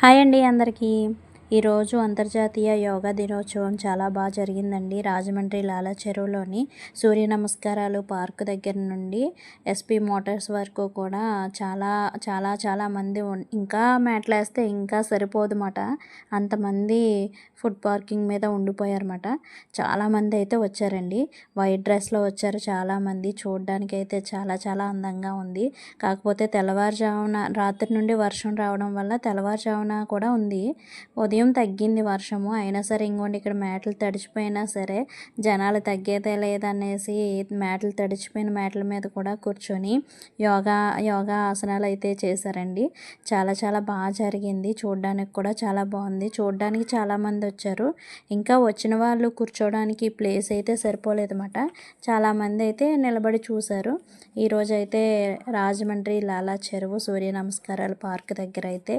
Hi అండి అందరికీ. ఈరోజు అంతర్జాతీయ యోగా దినోత్సవం చాలా బాగా జరిగిందండి. రాజమండ్రి లాలా చెరువులోని సూర్య నమస్కారాలు పార్క్ దగ్గర నుండి ఎస్పీ మోటార్స్ వరకు కూడా చాలా చాలా చాలా మంది ఇంకా మేటలేస్తే ఇంకా సరిపోదుమాట. అంతమంది ఫుడ్ పార్కింగ్ మీద ఉండిపోయారన్నమాట. చాలామంది అయితే వచ్చారండి. వైట్ డ్రెస్లో వచ్చారు చాలామంది. చూడడానికైతే చాలా చాలా అందంగా ఉంది. కాకపోతే తెల్లవారుజామున రాత్రి నుండి వర్షం రావడం వల్ల తెల్లవారుజామున కూడా ఉంది. ఉదయం తగ్గింది వర్షము. అయినా సరే ఇంకోండి ఇక్కడ మేటలు తడిచిపోయినా సరే జనాలు తగ్గేదే లేదనేసి మేటలు తడిచిపోయిన మేటల మీద కూడా కూర్చొని యోగా యోగా ఆసనాలు అయితే చేశారండి. చాలా చాలా బాగా జరిగింది. చూడడానికి కూడా చాలా బాగుంది. చూడడానికి చాలామంది వచ్చారు. ఇంకా వచ్చిన వాళ్ళు కూర్చోడానికి ప్లేస్ అయితే సరిపోలేదన్నమాట. చాలామంది అయితే నిలబడి చూశారు. ఈరోజైతే రాజమండ్రి లాలా చెరువు సూర్య నమస్కారాల పార్క్ దగ్గర అయితే